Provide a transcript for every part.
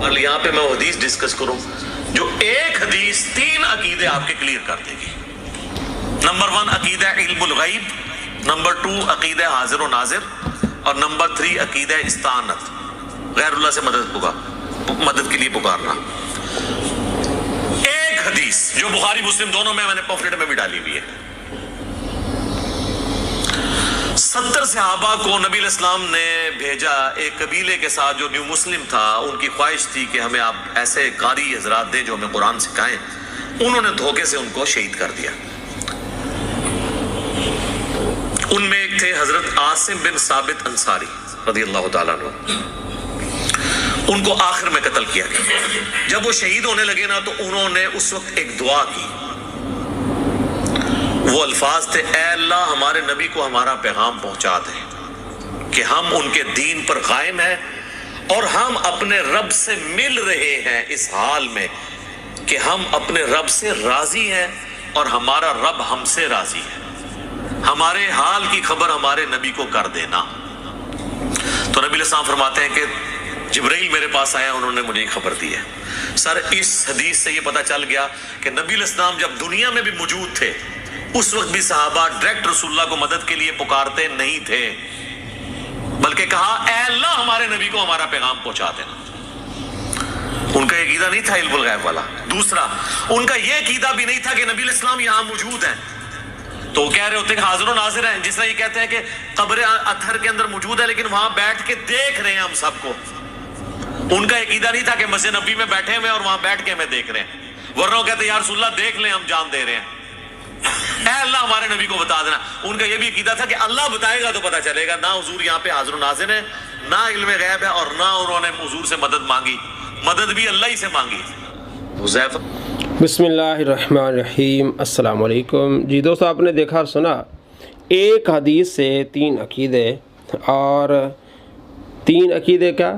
اگر یہاں پہ میں وہ حدیث ڈسکس کروں جو ایک حدیث 3 عقیدے آپ کے کلیئر کر دے گی. نمبر 1 عقیدہ علم الغیب، نمبر 2 عقیدہ حاضر و ناظر، اور نمبر 3 عقیدہ استعانت، غیر اللہ سے مدد کے لیے پکارنا. ایک حدیث جو بخاری مسلم دونوں میں نے پمفلٹ میں بھی ڈالی ہوئی ہے. 70 صحابہ کو نبی علیہ السلام نے بھیجا ایک قبیلے کے ساتھ جو نیو مسلم تھا. ان کی خواہش تھی کہ ہمیں آپ ایسے قاری حضرات دیں جو ہمیں قرآن سکھائیں. انہوں نے دھوکے سے ان کو شہید کر دیا. ان میں ایک تھے حضرت عاصم بن ثابت انصاری رضی اللہ تعالیٰ عنہ. ان کو آخر میں قتل کیا گیا. جب وہ شہید ہونے لگے نا تو انہوں نے اس وقت ایک دعا کی. وہ الفاظ تھے، اے اللہ ہمارے نبی کو ہمارا پیغام پہنچا دے کہ ہم ان کے دین پر قائم ہیں اور ہم اپنے رب سے مل رہے ہیں اس حال میں کہ ہم اپنے رب سے راضی ہیں اور ہمارا رب ہم سے راضی ہے. ہمارے حال کی خبر ہمارے نبی کو کر دینا. تو نبی علیہ السلام فرماتے ہیں کہ جبرائیل میرے پاس آیا، انہوں نے مجھے یہ خبر دی ہے. سر اس حدیث سے یہ پتہ چل گیا کہ نبی علیہ السلام جب دنیا میں بھی موجود تھے اس وقت بھی صحابہ ڈائریکٹ رسول اللہ کو مدد کے لیے پکارتے نہیں تھے، بلکہ کہا اے اللہ ہمارے نبی کو ہمارا پیغام پہنچا دینا. ان کا یہ عقیدہ نہیں تھا علم الغیب والا. دوسرا، ان کا یہ عقیدہ بھی نہیں تھا کہ نبی علیہ السلام یہاں موجود ہیں. تو وہ کہہ رہے ہوتے ہیں کہ حاضر و ناظر ہیں. جس طرح یہ کہتے ہیں کہ قبر اطہر کے اندر موجود ہے لیکن وہاں بیٹھ کے دیکھ رہے ہیں ہم سب کو. ان کا عقیدہ نہیں تھا کہ مسجد نبی میں بیٹھے ہوئے اور وہاں بیٹھ کے ہمیں دیکھ رہے ہیں. ورنہ وہ کہتے ہیں یا رسول اللہ دیکھ لیں، ہم جان دے رہے ہیں، اے اللہ ہمارے نبی کو بتا دینا. ان کا یہ بھی عقیدہ تھا کہ اللہ بتائے گا تو پتہ چلے گا. نہ حضور یہاں پہ حاضر و ناظر ہے، نہ علم غیب ہے، اور نہ انہوں نے حضور سے مدد مانگی. مدد بھی اللہ ہی سے مانگی. حذیفہ بسم اللہ الرحمن الرحیم. السلام علیکم. جی دوستو، آپ نے دیکھا اور سنا ایک حدیث سے 3 عقیدے، اور 3 عقیدے کا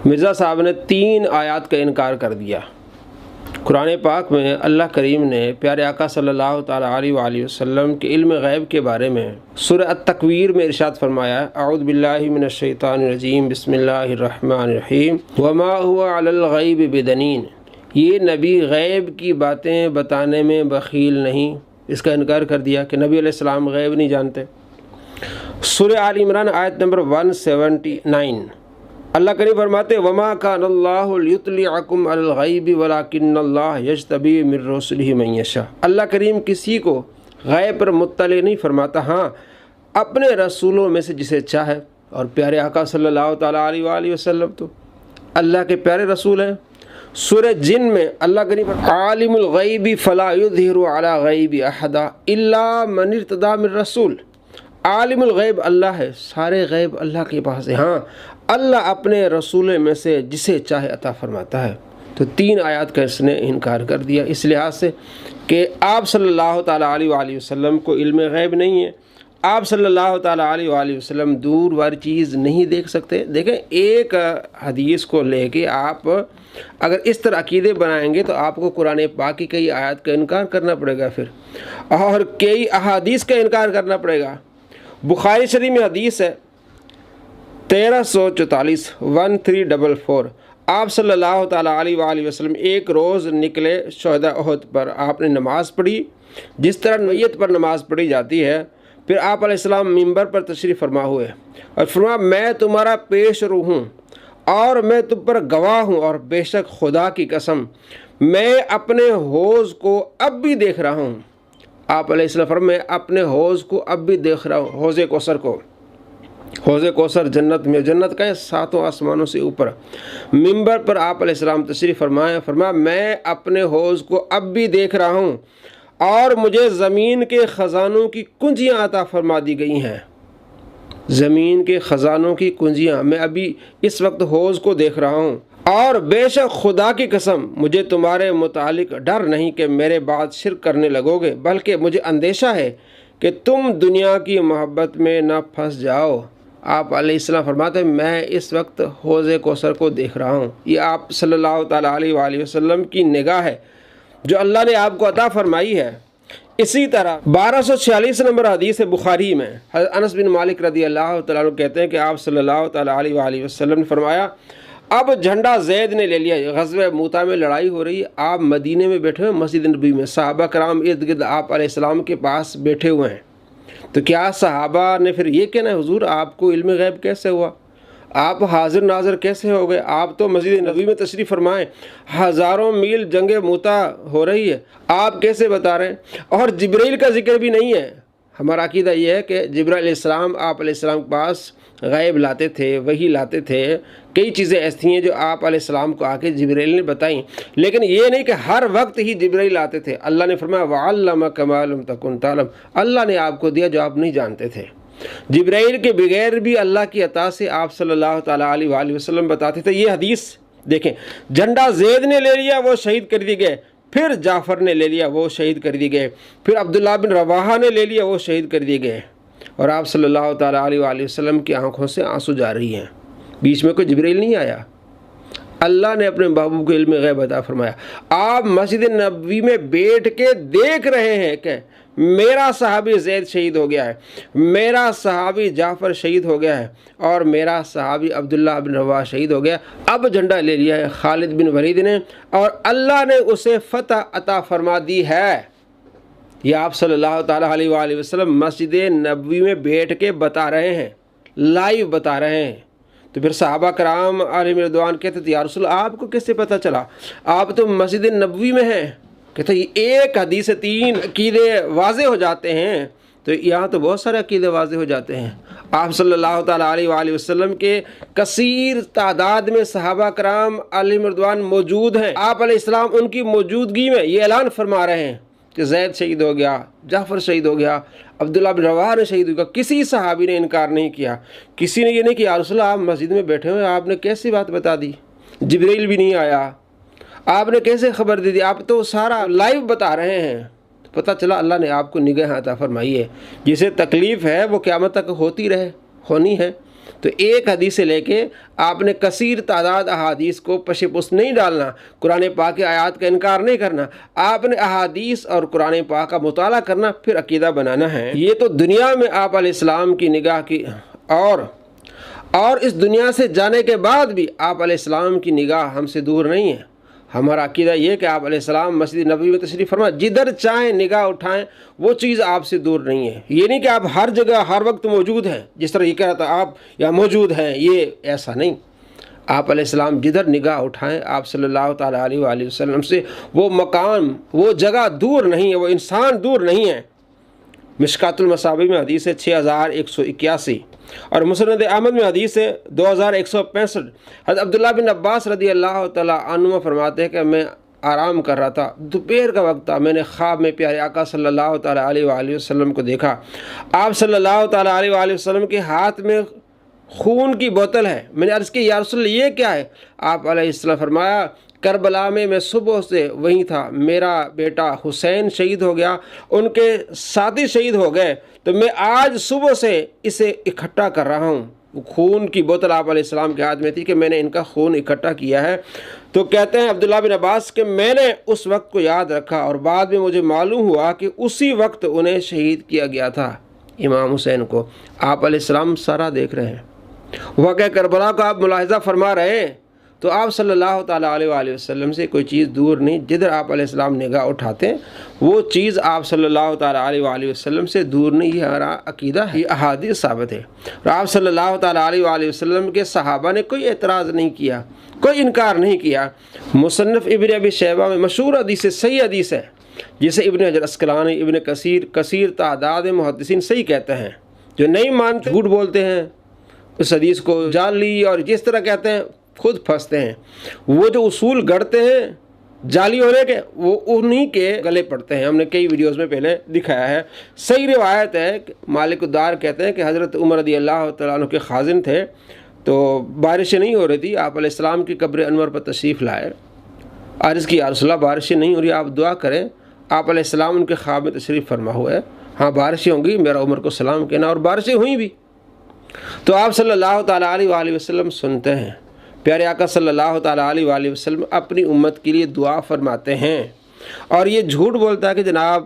مرزا صاحب نے 3 آیات کا انکار کر دیا. قرآن پاک میں اللہ کریم نے پیارے آقا صلی اللہ تعالیٰ علیہ وآلہ وسلم کے علم غیب کے بارے میں سورہ التکویر میں ارشاد فرمایا، اعوذ باللہ من الشیطان الرجیم، بسم اللہ الرحمن الرحیم، وما هو علی الغیب بدنین. یہ نبی غیب کی باتیں بتانے میں بخیل نہیں. اس کا انکار کر دیا کہ نبی علیہ السلام غیب نہیں جانتے. سورہ آل عمران آیت نمبر 179 اللہ کریم فرماتے، وما کان اللہ لیطلعکم علی الغیب ولکن اللہ یجتبی من رسلہ من یشاء. اللہ کریم کسی کو غیب پر مطلع نہیں فرماتا، ہاں اپنے رسولوں میں سے جسے چاہے. اور پیارے آقا صلی اللہ تعالیٰ علیہ وآلہ وسلم تو اللہ کے پیارے رسول ہیں. سورہ جن میں اللہ کریم عالم الغیب فلا یظہر علی غیب احدا الا من ارتضی من رسول. عالم الغیب اللہ ہے، سارے غیب اللہ کے پاس ہے، ہاں اللہ اپنے رسول میں سے جسے چاہے عطا فرماتا ہے. تو 3 آیات کا اس نے انکار کر دیا اس لحاظ سے کہ آپ صلی اللہ تعالیٰ علیہ وآلہ وسلم کو علم غیب نہیں ہے. آپ صلی اللہ تعالیٰ علیہ وآلہ وسلم دور والی چیز نہیں دیکھ سکتے. دیکھیں، ایک حدیث کو لے کے آپ اگر اس طرح عقیدے بنائیں گے تو آپ کو قرآن پاک کی کئی آیات کا انکار کرنا پڑے گا، پھر اور کئی احادیث کا انکار کرنا پڑے گا. بخاری شریف میں حدیث ہے 1344 1344. آپ صلی اللہ تعالیٰ علیہ وآلہ وسلم ایک روز نکلے شہداء احد پر. آپ نے نماز پڑھی جس طرح میت پر نماز پڑھی جاتی ہے. پھر آپ علیہ السلام منبر پر تشریف فرما ہوئے اور فرمایا، میں تمہارا پیش رو ہوں اور میں تم پر گواہ ہوں، اور بے شک خدا کی قسم میں اپنے حوض کو اب بھی دیکھ رہا ہوں. آپ علیہ السلام فرمایا، میں اپنے حوض کو اب بھی دیکھ رہا ہوں. حوض کوثر کو، حوض کوثر جنت میں، جنت کا ہے 7 آسمانوں سے اوپر. منبر پر آپ علیہ السلام تشریف فرمایا میں اپنے حوض کو اب بھی دیکھ رہا ہوں اور مجھے زمین کے خزانوں کی کنجیاں عطا فرما دی گئی ہیں. زمین کے خزانوں کی کنجیاں میں ابھی اس وقت حوض کو دیکھ رہا ہوں، اور بے شک خدا کی قسم مجھے تمہارے متعلق ڈر نہیں کہ میرے بعد شرک کرنے لگو گے، بلکہ مجھے اندیشہ ہے کہ تم دنیا کی محبت میں نہ پھنس جاؤ. آپ علیہ السلام فرماتے ہیں، میں اس وقت حوض کوثر کو دیکھ رہا ہوں. یہ آپ صلی اللہ تعالیٰ علیہ وآلہ وسلم کی نگاہ ہے جو اللہ نے آپ کو عطا فرمائی ہے. اسی طرح 1246 نمبر حدیث بخاری میں حضرت انس بن مالک رضی اللہ تعالیٰ عنہ کہتے ہیں کہ آپ صلی اللہ تعالیٰ علیہ وآلہ وسلم نے فرمایا، اب جھنڈا زید نے لے لیا، غزوہ موتا میں لڑائی ہو رہی ہے، آپ مدینے میں بیٹھے ہوئے مسجد نبوی میں، صحابہ کرام ارد گرد آپ علیہ السلام کے پاس بیٹھے ہوئے ہیں، تو کیا صحابہ نے پھر یہ کہنا حضور آپ کو علم غیب کیسے ہوا، آپ حاضر ناظر کیسے ہو گئے، آپ تو مسجد نبوی میں تشریف فرمائیں، ہزاروں میل جنگ موتا ہو رہی ہے، آپ کیسے بتا رہے ہیں؟ اور جبرائیل کا ذکر بھی نہیں ہے۔ ہمارا عقیدہ یہ ہے کہ جبرائیل علیہ السلام آپ علیہ السلام کے پاس غیب لاتے تھے، وحی لاتے تھے، کئی چیزیں ایسی ہیں جو آپ علیہ السلام کو آ کے جبرائیل نے بتائیں، لیکن یہ نہیں کہ ہر وقت ہی جبرائیل آتے تھے۔ اللہ نے فرمایا وَعَلَّمَكَ مَا لَمْ تَكُنْ تَعْلَمْ، اللہ نے آپ کو دیا جو آپ نہیں جانتے تھے۔ جبرائیل کے بغیر بھی اللہ کی عطا سے آپ صلی اللہ تعالیٰ علیہ وآلہ وسلم بتاتے تھے۔ یہ حدیث دیکھیں، جھنڈا زید نے لے لیا، وہ شہید کر دیے گئے، پھر جعفر نے لے لیا، وہ شہید کر دیے گئے، پھر عبداللہ بن رواحہ نے لے لیا، وہ شہید کر دیے گئے، اور آپ صلی اللہ تعالیٰ علیہ وآلہ وسلم کی آنکھوں سے آنسو جا رہی ہیں۔ بیچ میں کوئی جبرائیل نہیں آیا، اللہ نے اپنے محبوب کو علم غیب عطا فرمایا۔ آپ مسجد نبوی میں بیٹھ کے دیکھ رہے ہیں کہ میرا صحابی زید شہید ہو گیا ہے، میرا صحابی جعفر شہید ہو گیا ہے، اور میرا صحابی عبداللہ بن رواحہ شہید ہو گیا۔ اب جھنڈا لے لیا ہے خالد بن ولید نے، اور اللہ نے اسے فتح عطا فرما دی ہے۔ یہ آپ صلی اللہ تعالیٰ علیہ وآلہ وسلم مسجد نبوی میں بیٹھ کے بتا رہے ہیں، لائیو بتا رہے ہیں۔ تو پھر صحابہ کرام علیہم رضوان کہتے تھے یا رسول آپ کو کیسے پتہ چلا، آپ تو مسجد نبوی میں ہیں؟ کہتے ہیں ایک حدیث سے 3 عقیدے واضح ہو جاتے ہیں، تو یہاں تو بہت سارے عقیدے واضح ہو جاتے ہیں۔ آپ صلی اللہ تعالیٰ علیہ وآلہ وسلم کے کثیر تعداد میں صحابہ کرام علیہم رضوان موجود ہیں، آپ علیہ السلام ان کی موجودگی میں یہ اعلان فرما رہے ہیں کہ زید شہید ہو گیا، جعفر شہید ہو گیا، عبداللہ بن رواحہ نے شہید ہو گیا۔ کسی صحابی نے انکار نہیں کیا، کسی نے یہ نہیں کیا یا رسول اللہ آپ مسجد میں بیٹھے ہوئے آپ نے کیسی بات بتا دی، جبرائیل بھی نہیں آیا، آپ نے کیسے خبر دے دی، آپ تو سارا لائیو بتا رہے ہیں۔ پتہ چلا اللہ نے آپ کو نگاہ عطا فرمائی ہے، جسے تکلیف ہے وہ قیامت تک ہوتی ہونی ہے۔ تو ایک حدیث سے لے کے آپ نے کثیر تعداد احادیث کو پش پس نہیں ڈالنا، قرآن پاک کی آیات کا انکار نہیں کرنا، آپ نے احادیث اور قرآن پاک کا مطالعہ کرنا، پھر عقیدہ بنانا ہے۔ یہ تو دنیا میں آپ علیہ السلام کی نگاہ کی، اور اس دنیا سے جانے کے بعد بھی آپ علیہ السلام کی نگاہ ہم سے دور نہیں ہے۔ ہمارا عقیدہ یہ کہ آپ علیہ السلام مسجد نبوی میں تشریف فرما، جدھر چاہیں نگاہ اٹھائیں، وہ چیز آپ سے دور نہیں ہے۔ یہ نہیں کہ آپ ہر جگہ ہر وقت موجود ہیں، جس طرح یہ کہہ رہا تھا آپ یا موجود ہیں، یہ ایسا نہیں۔ آپ علیہ السلام جدھر نگاہ اٹھائیں، آپ صلی اللہ تعالیٰ علیہ وآلہ وسلم سے وہ مقام، وہ جگہ دور نہیں ہے، وہ انسان دور نہیں ہے۔ مشکات المصابیح میں حدیث ہے 6181، اور مسند احمد میں حدیث ہے 2165۔ حضرت عبداللہ بن عباس رضی اللہ تعالیٰ عنہ فرماتے ہیں کہ میں آرام کر رہا تھا، دوپہر کا وقت تھا، میں نے خواب میں پیارے آقا صلی اللہ تعالیٰ علیہ وآلہ وسلم کو دیکھا۔ آپ صلی اللہ تعالیٰ علیہ وآلہ وسلم کے ہاتھ میں خون کی بوتل ہے۔ میں نے عرض کی یا رسول اللہ یہ کیا ہے؟ آپ علیہ السلام فرمایا کربلا میں صبح سے وہیں تھا، میرا بیٹا حسین شہید ہو گیا، ان کے ساتھی شہید ہو گئے، تو میں آج صبح سے اسے اکٹھا کر رہا ہوں۔ خون کی بوتل آپ علیہ السلام کے ہاتھ میں تھی کہ میں نے ان کا خون اکٹھا کیا ہے۔ تو کہتے ہیں عبداللہ بن عباس کہ میں نے اس وقت کو یاد رکھا، اور بعد میں مجھے معلوم ہوا کہ اسی وقت انہیں شہید کیا گیا تھا، امام حسین کو۔ آپ علیہ السلام سارا دیکھ رہے ہیں، واقعہ کربلا کو آپ ملاحظہ فرما رہے ہیں، تو آپ صلی اللہ تعالیٰ علیہ وآلہ وسلم سے کوئی چیز دور نہیں۔ جدھر آپ علیہ السلام نگاہ اٹھاتے ہیں وہ چیز آپ صلی اللہ تعالیٰ علیہ وآلہ وسلم سے دور نہیں۔ یہ ہمارا عقیدہ ہے، یہ احادیث ثابت ہے، اور آپ صلی اللہ تعالیٰ علیہ وآلہ وسلم کے صحابہ نے کوئی اعتراض نہیں کیا، کوئی انکار نہیں کیا۔ مصنف ابن ابی شیبہ میں مشہور حدیث ہے، صحیح حدیث ہے، جسے ابن حجر عسقلانی، ابن کثیر تعداد محدثین صحیح کہتے ہیں۔ جو نہیں مانتے جھوٹ بولتے ہیں، اس حدیث کو جان لی اور جس طرح کہتے ہیں خود پھنستے ہیں۔ وہ جو اصول گڑھتے ہیں جعلی ہونے کے، وہ انہی کے گلے پڑتے ہیں۔ ہم نے کئی ویڈیوز میں پہلے دکھایا ہے۔ صحیح روایت ہے کہ مالک الدار کہتے ہیں کہ حضرت عمر رضی اللہ تعالیٰ عنہ کے خازن تھے، تو بارشیں نہیں ہو رہی تھی، آپ علیہ السلام کی قبر انور پر تشریف لائے، عرض کی یا رسول اللہ بارشیں نہیں ہو رہی، آپ دعا کریں۔ آپ علیہ السلام ان کے خواب میں تشریف فرما ہوئے، ہاں بارشیں ہوں گی، میرا عمر کو سلام کہنا، اور بارشیں ہوئیں بھی۔ تو آپ صلی اللہ تعالیٰ علیہ وآلہ وسلم سنتے ہیں، پیارے آقا صلی اللہ تعالیٰ علیہ وآلہ وسلم اپنی امت کے لیے دعا فرماتے ہیں، اور یہ جھوٹ بولتا ہے کہ جناب